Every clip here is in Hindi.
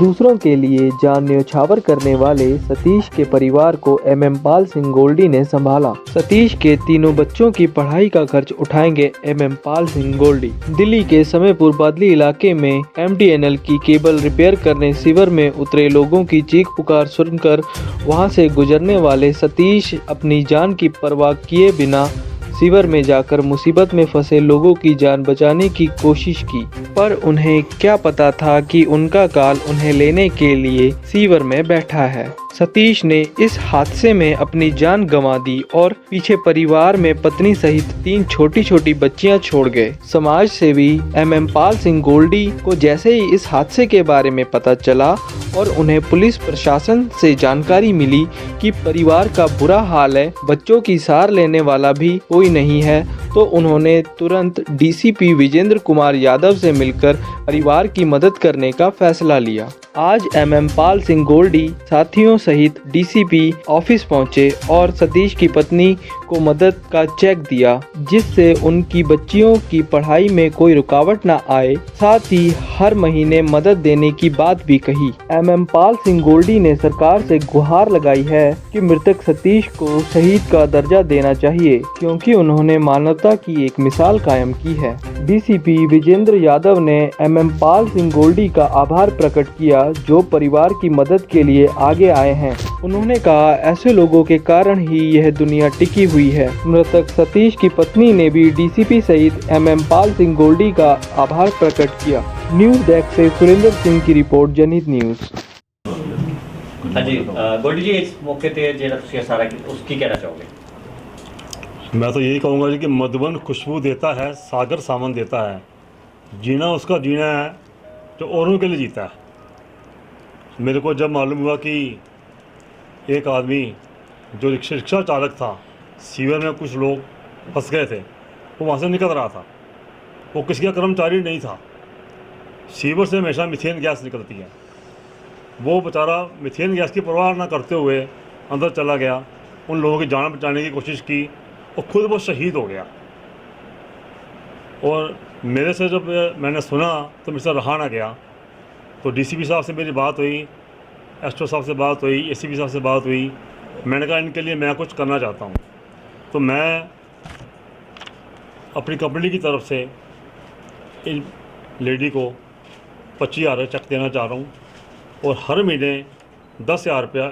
दूसरों के लिए जान न्यौछावर करने वाले सतीश के परिवार को एमएम पाल सिंह गोल्डी ने संभाला। सतीश के तीनों बच्चों की पढ़ाई का खर्च उठाएंगे एमएम पाल सिंह गोल्डी। दिल्ली के समयपुर बादली इलाके में एमटीएनएल की केबल रिपेयर करने सीवर में उतरे लोगों की चीख पुकार सुनकर वहां से गुजरने वाले सतीश अपनी जान की परवाह किए बिना सीवर में जाकर मुसीबत में फंसे लोगों की जान बचाने की कोशिश की, पर उन्हें क्या पता था कि उनका काल उन्हें लेने के लिए सीवर में बैठा है। सतीश ने इस हादसे में अपनी जान गंवा दी और पीछे परिवार में पत्नी सहित 3 छोटी छोटी बच्चियां छोड़ गए। समाज सेवी एमएम पाल सिंह गोल्डी को जैसे ही इस हादसे के बारे में पता चला और उन्हें पुलिस प्रशासन से जानकारी मिली कि परिवार का बुरा हाल है, बच्चों की सार लेने वाला भी कोई नहीं है, तो उन्होंने तुरंत डीसीपी विजेंद्र कुमार यादव से मिलकर परिवार की मदद करने का फैसला लिया। आज एमएम पाल सिंह गोल्डी साथियों सहित डीसीपी ऑफिस पहुंचे और सतीश की पत्नी को मदद का चेक दिया, जिससे उनकी बच्चियों की पढ़ाई में कोई रुकावट न आए। साथ ही हर महीने मदद देने की बात भी कही। एमएम पाल सिंह गोल्डी ने सरकार से गुहार लगाई है कि मृतक सतीश को शहीद का दर्जा देना चाहिए, क्योंकि उन्होंने मानवता की एक मिसाल कायम की है। डीसीपी विजेंद्र यादव ने एमएम पाल सिंह गोल्डी का आभार प्रकट किया जो परिवार की मदद के लिए आगे आए हैं। उन्होंने कहा, ऐसे लोगों के कारण ही यह दुनिया टिकी हुई है। मृतक सतीश की पत्नी ने भी डीसीपी सहित एमएम पाल सिंह गोल्डी का आभार प्रकट किया। न्यूज़ डेस्क से सुरेंद्र सिंह की रिपोर्ट, जनहित न्यूज़। हाँ जी, गोल्डी जी इस मौके पे जेल सारा उसकी कहना चाहोगे? मैं तो यही कहूँगा जी कि मधुबन खुशबू देता है, सागर सावन देता है। जीना उसका जीना है जो औरों के लिए जीता है। मेरे को जब मालूम हुआ कि एक आदमी जो रिक्शा चालक था, सीवर में कुछ लोग फंस गए थे, वो वहाँ से निकल रहा था, वो किसी का कर्मचारी नहीं था। सीवर से हमेशा मीथेन गैस निकलती है। वो बेचारा मीथेन गैस की परवाह ना करते हुए अंदर चला गया, उन लोगों की जान बचाने की कोशिश की और खुद वो शहीद हो गया। और मेरे से जब मैंने सुना तो मेरे से रहा ना गया। तो डीसीपी साहब से मेरी बात हुई, एसओ साहब से बात हुई, एसीपी साहब से बात हुई। मैंने कहा इनके लिए मैं कुछ करना चाहता हूँ। तो मैं अपनी कंपनी की तरफ से इन लेडी को 25,000 चेक देना चाह रहा हूँ और हर महीने 10,000 रुपया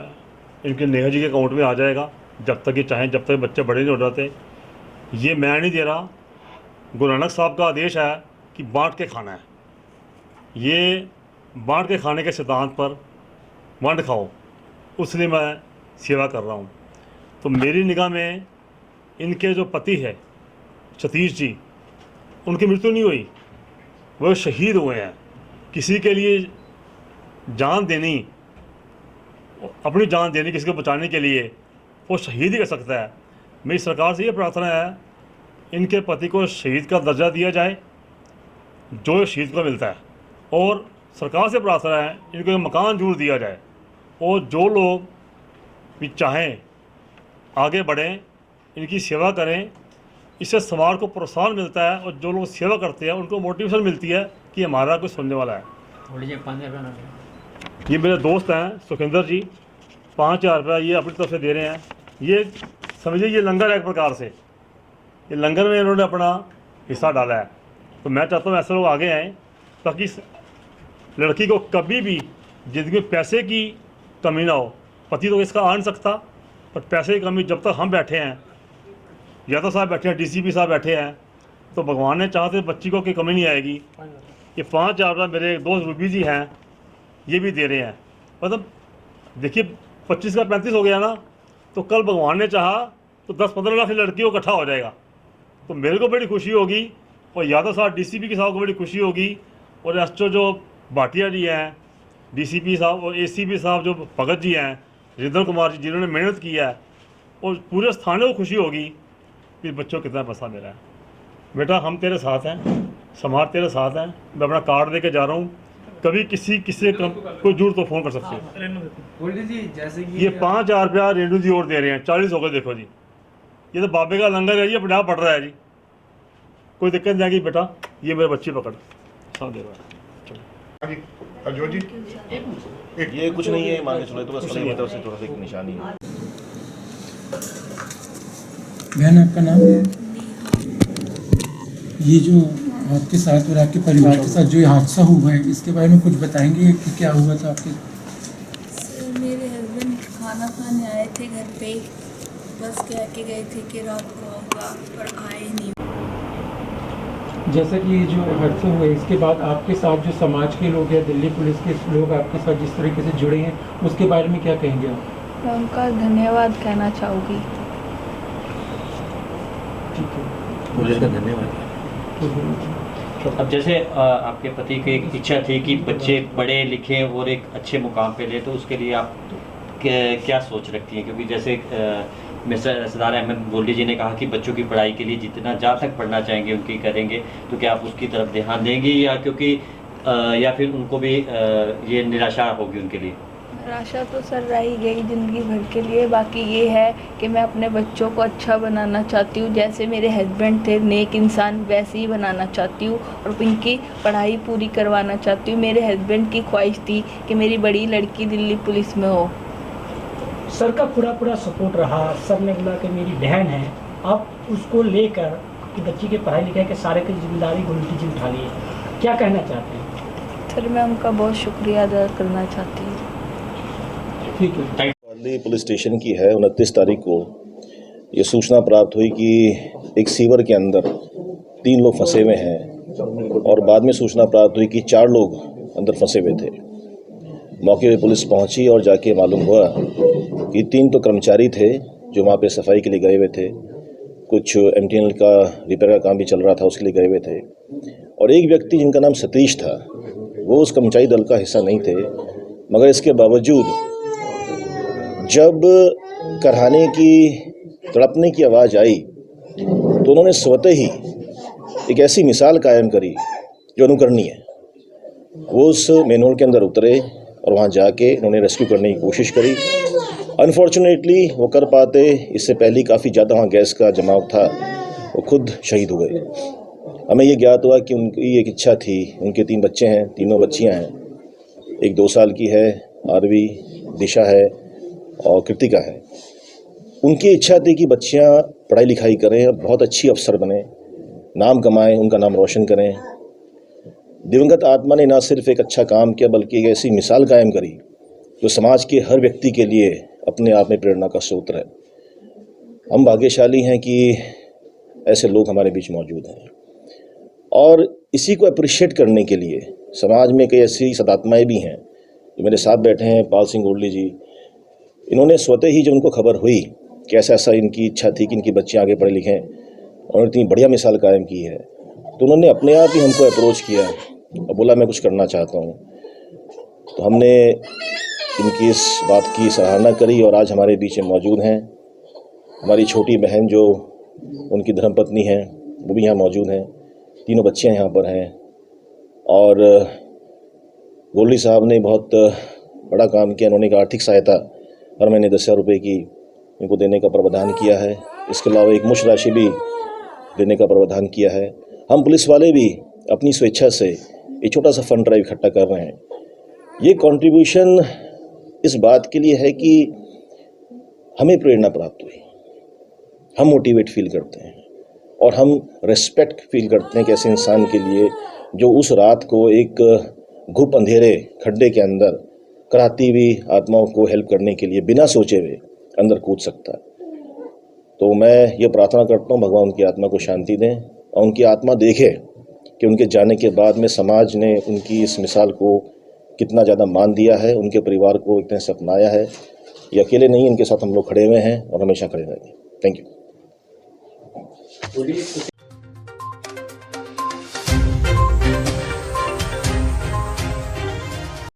इनके नेहा जी के अकाउंट में आ जाएगा, जब तक ये चाहें, जब तक बच्चे बड़े नहीं हो जाते। ये मैं नहीं दे रहा, गुरु नानक साहब का आदेश है कि बांट के खाना है। ये बांट के खाने के सिद्धांत पर वंड खाओ, उसलिए मैं सेवा कर रहा हूँ। तो मेरी निगाह में इनके जो पति है सतीश जी, उनकी मृत्यु नहीं हुई, वो शहीद हुए हैं। किसी के लिए जान देनी, अपनी जान देनी किसी को बचाने के लिए, वो शहीद ही कर सकता है। मेरी सरकार से ये प्रार्थना है, इनके पति को शहीद का दर्जा दिया जाए जो शहीद को मिलता है, और सरकार से प्रार्थना है इनको मकान जरूर दिया जाए। और जो लोग भी चाहें आगे बढ़ें, इनकी सेवा करें, इससे समाज को प्रोत्साहन मिलता है और जो लोग सेवा करते हैं उनको मोटिवेशन मिलती है कि हमारा कुछ सुनने वाला है। ये मेरे दोस्त हैं सुखिंदर जी, 5,000 रुपया ये अपनी तरफ से दे रहे हैं। ये समझिए ये लंगर है एक प्रकार से, ये लंगर में इन्होंने अपना हिस्सा डाला है। तो मैं चाहता हूँ ऐसे लोग आगे आएँ ताकि लड़की को कभी भी ज़िंदगी में पैसे की कमी ना हो। पति तो इसका आ नहीं सकता, पर पैसे की कमी जब तक हम बैठे हैं, यादव साहब बैठे हैं, डीसीपी साहब बैठे हैं, तो भगवान ने चाहते बच्ची को कोई कमी नहीं आएगी। ये 5,000 रुपया मेरे दोस्त रूबी जी हैं, ये भी दे रहे हैं। मतलब देखिए 25 का 35 हो गया ना, तो कल भगवान ने चाहा तो 10-15 लाख लड़कियों इकट्ठा हो जाएगा। तो मेरे को बड़ी खुशी होगी और यादव साहब डीसीपी के साहब को बड़ी खुशी होगी, और एसओ जो भाटिया जी हैं, डीसीपी साहब और एसीपी साहब जो भगत जी हैं, रिंदर कुमार जी जिन्होंने मेहनत की है, और पूरे स्थान को खुशी होगी कि बच्चों कितना पैसा मिला है। बेटा हम तेरे साथ हैं, समाज तेरे साथ हैं। मैं अपना कार्ड दे के जा रहा हूँ, कभी किसी कोई जरूरत तो फ़ोन कर सकते हैं। ये 5,000 रुपया रेणु जी और दे रहे हैं, 40 हो गए। देखो जी, ये तो बाबे का लंगर है जी, अपने आप पड़ रहा है जी, कोई दिक्कत नहीं आएगी। बेटा ये मेरे बच्चे पकड़ साथ दे रहा है। अजो जी ये कुछ नहीं है, मान के चलो, तो बस फलक की तरफ से थोड़ा सा एक निशानी है। बहन आपका नाम? ये जो आपके साथ और आपके परिवार के साथ जो ये हादसा हुआ है, इसके बारे में कुछ बताएंगे कि क्या हुआ था आपके? सर, मेरे हस्बैंड खाना खाने आए थे घर पे, बस कह के गए थे कि रात को आऊँगा, पर आए नहीं। जैसा कि ये जो हादसा हुआ है, इसके बाद आपके साथ जो समाज के लोग या दिल्ली पुलिस के लोग आपके साथ जिस तरीके से जुड़े हैं, उसके बारे में क्या कहेंगे आप? मैं उनका धन्यवाद कहना चाहूँगी। ठीक है, पुलिस का धन्यवाद। अब जैसे आपके पति की एक इच्छा थी कि बच्चे पढ़े लिखे और एक अच्छे मुकाम पे ले, तो उसके लिए आप क्या सोच रखती हैं? क्योंकि जैसे मिस्टर सरदार अहमद गोल्डी जी ने कहा कि बच्चों की पढ़ाई के लिए जितना जहाँ तक पढ़ना चाहेंगे उनकी करेंगे, तो क्या आप उसकी तरफ ध्यान देंगी, या क्योंकि या फिर उनको भी ये निराशा होगी उनके लिए? निराशा तो सर रह ही गई ज़िंदगी भर के लिए। बाकी ये है कि मैं अपने बच्चों को अच्छा बनाना चाहती हूँ, जैसे मेरे हस्बैंड थे नेक इंसान, वैसे ही बनाना चाहती हूँ और उनकी पढ़ाई पूरी करवाना चाहती हूँ। मेरे हस्बैंड की ख्वाहिश थी कि मेरी बड़ी लड़की दिल्ली पुलिस में हो। सर का पूरा सपोर्ट रहा। सर ने बोला कि मेरी बहन है, आप उसको लेकर कि बच्ची के पढ़ाई लिखाई के सारे की जिम्मेदारी गोल्डी जी उठा ली है। क्या कहना चाहते हैं? सर, मैं उनका बहुत शुक्रिया अदा करना चाहती हूँ। ठीक है। दिल्ली पुलिस स्टेशन की है। 29 तारीख को ये सूचना प्राप्त हुई कि एक सीवर के अंदर 3 लोग फंसे हुए हैं, और बाद में सूचना प्राप्त हुई कि 4 लोग अंदर फंसे हुए थे। मौके पे पुलिस पहुंची और जाके मालूम हुआ कि 3 तो कर्मचारी थे जो वहाँ पे सफाई के लिए गए हुए थे, कुछ MTNL का रिपेयर का काम भी चल रहा था, उसके लिए गए हुए थे, और एक व्यक्ति जिनका नाम सतीश था, वो उस कर्मचारी दल का हिस्सा नहीं थे। मगर इसके बावजूद जब करहाने की, तड़पने की आवाज़ आई, तो उन्होंने स्वतः ही एक ऐसी मिसाल कायम करी जो अनुकरणीय है। वो उस मैनहोल के अंदर उतरे और वहाँ जाके उन्होंने रेस्क्यू करने की कोशिश करी। अनफॉर्चुनेटली वो कर पाते, इससे पहले काफ़ी ज़्यादा वहाँ गैस का जमाव था, वो खुद शहीद हुए। हमें ये ज्ञात हुआ कि उनकी एक इच्छा थी, उनके 3 बच्चे हैं, तीनों बच्चियाँ हैं, एक 2 साल की है आरवी, दिशा है और कृतिका है। उनकी इच्छा थी कि बच्चियाँ पढ़ाई लिखाई करें, बहुत अच्छी अफसर बने, नाम कमाएं, उनका नाम रोशन करें। दिवंगत आत्मा ने न सिर्फ एक अच्छा काम किया, बल्कि एक ऐसी मिसाल कायम करी जो समाज के हर व्यक्ति के लिए अपने आप में प्रेरणा का स्रोत है। हम भाग्यशाली हैं कि ऐसे लोग हमारे बीच मौजूद हैं, और इसी को अप्रिशिएट करने के लिए समाज में कई ऐसी सदात्माएँ भी हैं जो मेरे साथ बैठे हैं। पाल सिंह गोल्डी जी, इन्होंने स्वतः ही जब उनको खबर हुई कि ऐसा इनकी इच्छा थी कि इनकी बच्चियाँ आगे पढ़े लिखें और इतनी बढ़िया मिसाल कायम की है, तो उन्होंने अपने आप ही हमको अप्रोच किया और बोला मैं कुछ करना चाहता हूँ। तो हमने इनकी इस बात की सराहना करी और आज हमारे बीच में मौजूद हैं। हमारी छोटी बहन जो उनकी धर्मपत्नी हैं वो भी यहाँ मौजूद हैं, तीनों बच्चियाँ यहाँ पर हैं। और गोल्डी साहब ने बहुत बड़ा काम किया। उन्होंने एक आर्थिक सहायता हर महीने 10,000 रुपये की इनको देने का प्रावधान किया है। इसके अलावा एक मुश्त राशि भी देने का प्रावधान किया है। हम पुलिस वाले भी अपनी स्वेच्छा से एक छोटा सा फंड ड्राइव इकट्ठा कर रहे हैं। ये कंट्रीब्यूशन इस बात के लिए है कि हमें प्रेरणा प्राप्त हुई, हम मोटिवेट फील करते हैं और हम रिस्पेक्ट फील करते हैं कि ऐसे इंसान के लिए जो उस रात को एक घुप अंधेरे खड्डे के अंदर कराती हुई आत्माओं को हेल्प करने के लिए बिना सोचे हुए अंदर कूद सकता है। तो मैं ये प्रार्थना करता हूँ भगवान उनकी आत्मा को शांति दें और उनकी आत्मा देखे कि उनके जाने के बाद में समाज ने उनकी इस मिसाल को कितना ज़्यादा मान दिया है, उनके परिवार को एक तरह से अपनाया है। ये अकेले नहीं, इनके साथ हम लोग खड़े हुए हैं और हमेशा खड़े रहेंगे। Thank you.